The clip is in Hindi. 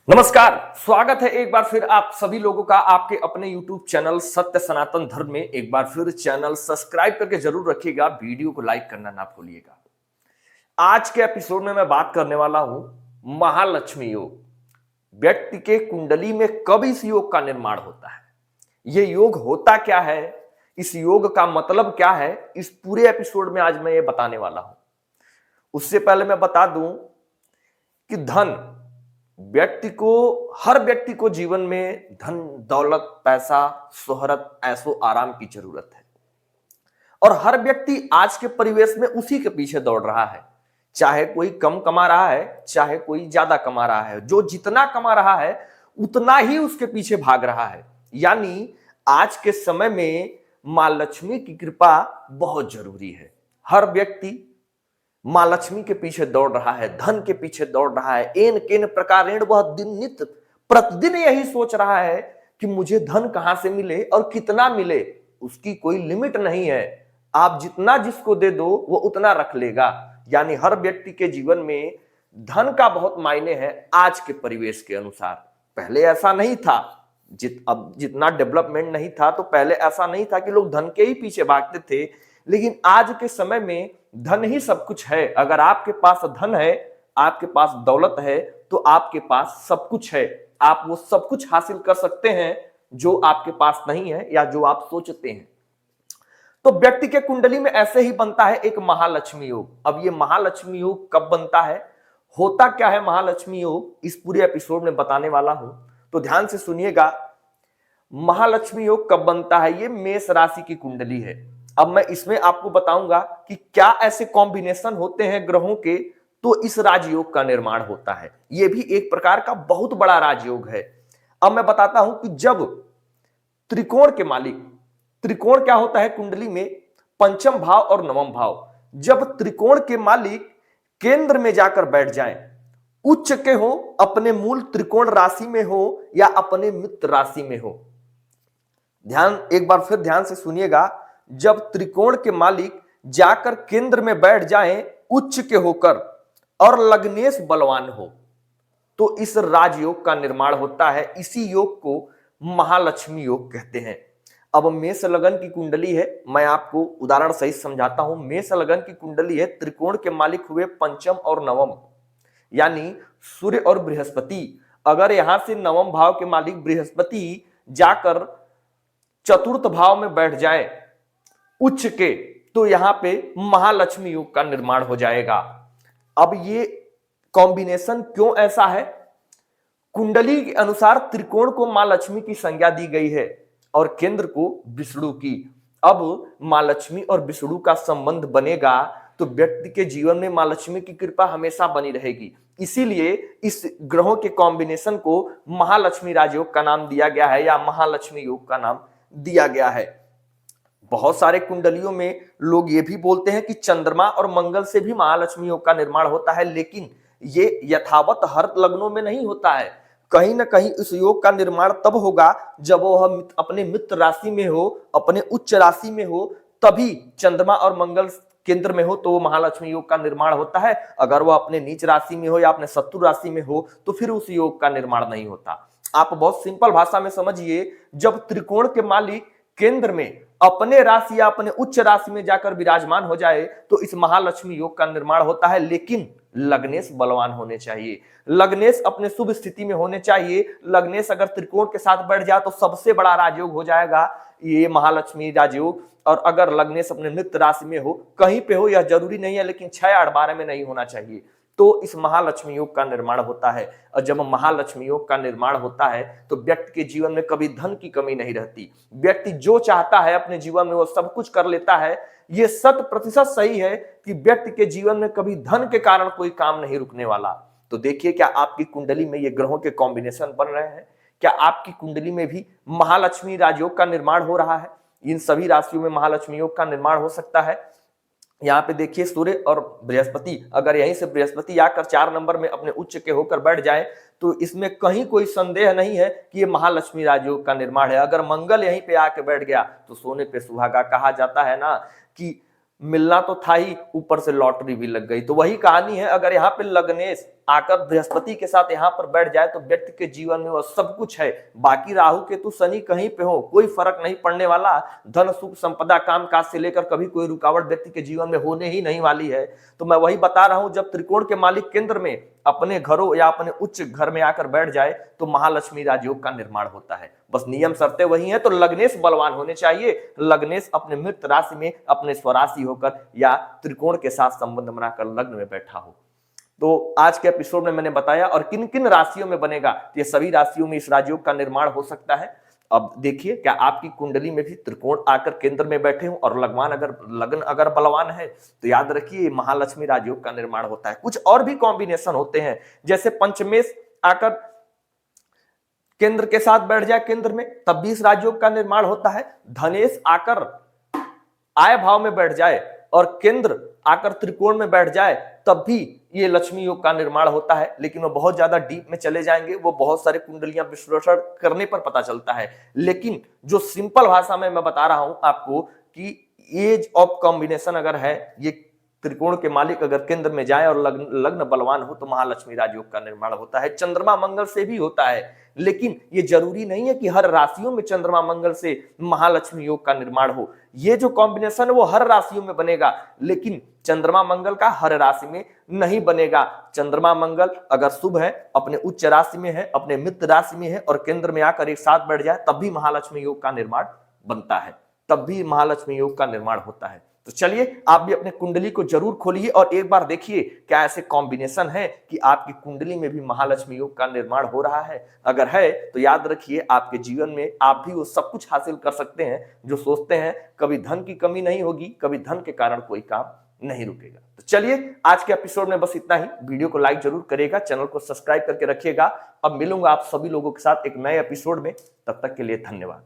नमस्कार। स्वागत है एक बार फिर आप सभी लोगों का आपके अपने YouTube चैनल सत्य सनातन धर्म में। एक बार फिर चैनल सब्सक्राइब करके जरूर रखिएगा, वीडियो को लाइक करना ना भूलिएगा। आज के एपिसोड में मैं बात करने वाला हूं महालक्ष्मी योग। व्यक्ति के कुंडली में कब इस योग का निर्माण होता है, यह योग होता क्या है, इस योग का मतलब क्या है, इस पूरे एपिसोड में आज मैं ये बताने वाला हूं। उससे पहले मैं बता दूं कि हर व्यक्ति को जीवन में धन दौलत पैसा शोहरत ऐशो आराम की जरूरत है और हर व्यक्ति आज के परिवेश में उसी के पीछे दौड़ रहा है। चाहे कोई कम कमा रहा है, चाहे कोई ज्यादा कमा रहा है, जो जितना कमा रहा है उतना ही उसके पीछे भाग रहा है। यानी आज के समय में मां लक्ष्मी की कृपा बहुत जरूरी है। हर व्यक्ति मां लक्ष्मी के पीछे दौड़ रहा है, धन के पीछे दौड़ रहा है, एन केन प्रकारेण वह दिन नित्य प्रतिदिन यही सोच रहा है कि मुझे धन कहां से मिले और कितना मिले। उसकी कोई लिमिट नहीं है, आप जितना जिसको दे दो वो उतना रख लेगा। यानी हर व्यक्ति के जीवन में धन का बहुत मायने है आज के परिवेश के अनुसार। पहले ऐसा नहीं था, अब जितना डेवलपमेंट नहीं था तो पहले ऐसा नहीं था कि लोग धन के ही पीछे भागते थे, लेकिन आज के समय में धन ही सब कुछ है। अगर आपके पास धन है, आपके पास दौलत है, तो आपके पास सब कुछ है। आप वो सब कुछ हासिल कर सकते हैं जो आपके पास नहीं है या जो आप सोचते हैं। तो व्यक्ति के कुंडली में ऐसे ही बनता है एक महालक्ष्मी योग। अब ये महालक्ष्मी योग कब बनता है, होता क्या है महालक्ष्मी योग, इस पूरे एपिसोड में बताने वाला हूं, तो ध्यान से सुनिएगा। महालक्ष्मी योग कब बनता है, ये मेष राशि की कुंडली है। अब मैं इसमें आपको बताऊंगा कि क्या ऐसे कॉम्बिनेशन होते हैं ग्रहों के तो इस राजयोग का निर्माण होता है। यह भी एक प्रकार का बहुत बड़ा राजयोग है। अब मैं बताता हूं कि जब त्रिकोण के मालिक, त्रिकोण क्या होता है कुंडली में, पंचम भाव और नवम भाव, जब त्रिकोण के मालिक केंद्र में जाकर बैठ जाएं, उच्च के हो, अपने मूल त्रिकोण राशि में हो या अपने मित्र राशि में हो। एक बार फिर ध्यान से सुनिएगा। जब त्रिकोण के मालिक जाकर केंद्र में बैठ जाएं उच्च के होकर और लग्नेश बलवान हो, तो इस राजयोग का निर्माण होता है। इसी योग को महालक्ष्मी योग कहते हैं। अब मेष लगन की कुंडली है, मैं आपको उदाहरण सहित समझाता हूं। मेष लगन की कुंडली है, त्रिकोण के मालिक हुए पंचम और नवम, यानी सूर्य और बृहस्पति। अगर यहां से नवम भाव के मालिक बृहस्पति जाकर चतुर्थ भाव में बैठ जाए उच्च के, तो यहां पे महालक्ष्मी योग का निर्माण हो जाएगा। अब ये कॉम्बिनेशन क्यों ऐसा है, कुंडली के अनुसार त्रिकोण को मां लक्ष्मी की संज्ञा दी गई है और केंद्र को विष्णु की। अब मां लक्ष्मी और विष्णु का संबंध बनेगा तो व्यक्ति के जीवन में मां लक्ष्मी की कृपा हमेशा बनी रहेगी। इसीलिए इस ग्रहों के कॉम्बिनेशन को महालक्ष्मी राजयोग का नाम दिया गया है या महालक्ष्मी योग का नाम दिया गया है। बहुत सारे कुंडलियों में लोग ये भी बोलते हैं कि चंद्रमा और मंगल से भी महालक्ष्मी योग का निर्माण होता है, लेकिन ये यथावत हर लग्नों में नहीं होता है। कहीं ना कहीं इस योग का निर्माण तब होगा जब वह अपने मित्र राशि में हो, अपने उच्च राशि में हो, तभी चंद्रमा और मंगल केंद्र में हो तो वो महालक्ष्मी योग का निर्माण होता है। अगर वह अपने नीच राशि में हो या अपने शत्रु राशि में हो तो फिर उस योग का निर्माण नहीं होता। आप बहुत सिंपल भाषा में समझिए, जब त्रिकोण के मालिक केंद्र में अपने राशि या अपने उच्च राशि में जाकर विराजमान हो जाए तो इस महालक्ष्मी योग का निर्माण होता है। लेकिन लग्नेश बलवान होने चाहिए, लग्नेश अपने शुभ स्थिति में होने चाहिए। लग्नेश अगर त्रिकोण के साथ बैठ जाए तो सबसे बड़ा राजयोग हो जाएगा ये महालक्ष्मी राजयोग। और अगर लग्नेश अपने मित्र राशि में हो, कहीं पे हो, यह जरूरी नहीं है, लेकिन 6 8 12 में नहीं होना चाहिए, तो इस महालक्ष्मी योग का निर्माण होता है। और जब महालक्ष्मी योग का निर्माण होता है तो व्यक्ति के जीवन में कभी धन की कमी नहीं रहती। व्यक्ति जो चाहता है अपने जीवन में वो सब कुछ कर लेता है। ये 100% सही है कि व्यक्ति के जीवन में कभी धन के कारण कोई काम नहीं रुकने वाला। तो देखिए, क्या आपकी कुंडली में ये ग्रहों के कॉम्बिनेशन बन रहे हैं, क्या आपकी कुंडली में भी महालक्ष्मी राजयोग का निर्माण हो रहा है। इन सभी राशियों में महालक्ष्मी योग का निर्माण हो सकता है। यहाँ पे देखिए सूर्य और बृहस्पति, अगर यहीं से बृहस्पति आकर 4 नंबर में अपने उच्च के होकर बैठ जाए तो इसमें कहीं कोई संदेह नहीं है कि ये महालक्ष्मी राजयोग का निर्माण है। अगर मंगल यहीं पे आके बैठ गया तो सोने पे सुहागा। कहा जाता है ना कि मिलना तो था ही, ऊपर से लॉटरी भी लग गई। तो वही कहानी है, अगर यहाँ पे लग्नेश आकर बृहस्पति के साथ यहाँ पर बैठ जाए तो व्यक्ति के जीवन में वह सब कुछ है। बाकी राहु केतु शनि कहीं पे हो कोई फर्क नहीं पड़ने वाला। धन सुख संपदा काम काज से लेकर कभी कोई रुकावट व्यक्ति के जीवन में होने ही नहीं वाली है। तो मैं वही बता रहा हूं, जब त्रिकोण के मालिक केंद्र में अपने घरों या अपने उच्च घर में आकर बैठ जाए तो महालक्ष्मी राजयोग का निर्माण होता है। बस नियम शर्तें वही हैं। तो लग्नेश बलवान होने चाहिए। लग्नेश अपने मृत राशि में अपने स्वराशि होकर या त्रिकोण के साथ संबंध बनाकर लग्न में बैठा हो। तो आज के एपिसोड में मैंने बताया और किन किन राशियों में बनेगा, ये सभी राशियों में इस राजयोग का निर्माण हो सकता है। अब देखिए, क्या आपकी कुंडली में भी त्रिकोण आकर केंद्र में बैठे हो और लग्न अगर बलवान है तो याद रखिए महालक्ष्मी राजयोग का निर्माण होता है। कुछ और भी कॉम्बिनेशन होते हैं, जैसे पंचमेश आकर केंद्र के साथ बैठ जाए केंद्र में, तब भी इस राजयोग का निर्माण होता है। धनेश आकर आय भाव में बैठ जाए और केंद्र आकर त्रिकोण में बैठ जाए तब भी ये लक्ष्मी योग का निर्माण होता है। लेकिन वो बहुत ज्यादा डीप में चले जाएंगे, वो बहुत सारे कुंडलियां विश्लेषण करने पर पता चलता है। लेकिन जो सिंपल भाषा में मैं बता रहा हूं आपको कि एज ऑफ कॉम्बिनेशन अगर है, ये त्रिकोण के मालिक अगर केंद्र में जाए और लग्न बलवान हो तो महालक्ष्मी राजयोग का निर्माण होता है। चंद्रमा मंगल से भी होता है, लेकिन ये जरूरी नहीं है कि हर राशियों में चंद्रमा मंगल से महालक्ष्मी योग का निर्माण हो। ये जो कॉम्बिनेशन है वो हर राशियों में बनेगा, लेकिन चंद्रमा मंगल का हर राशि में नहीं बनेगा। चंद्रमा मंगल अगर शुभ है, अपने उच्च राशि में है, अपने मित्र राशि में है और केंद्र में आकर एक साथ बैठ जाए तब भी महालक्ष्मी योग का निर्माण बनता है, तब भी महालक्ष्मी योग का निर्माण होता है। तो चलिए आप भी अपने कुंडली को जरूर खोलिए और एक बार देखिए क्या ऐसे कॉम्बिनेशन है कि आपकी कुंडली में भी महालक्ष्मी योग का निर्माण हो रहा है। अगर है तो याद रखिए आपके जीवन में आप भी वो सब कुछ हासिल कर सकते हैं जो सोचते हैं। कभी धन की कमी नहीं होगी, कभी धन के कारण कोई काम नहीं रुकेगा। तो चलिए आज के एपिसोड में बस इतना ही। वीडियो को लाइक जरूर करिएगा, चैनल को सब्सक्राइब करके रखिएगा। अब मिलूंगा आप सभी लोगों के साथ एक नए एपिसोड में, तब तक के लिए धन्यवाद।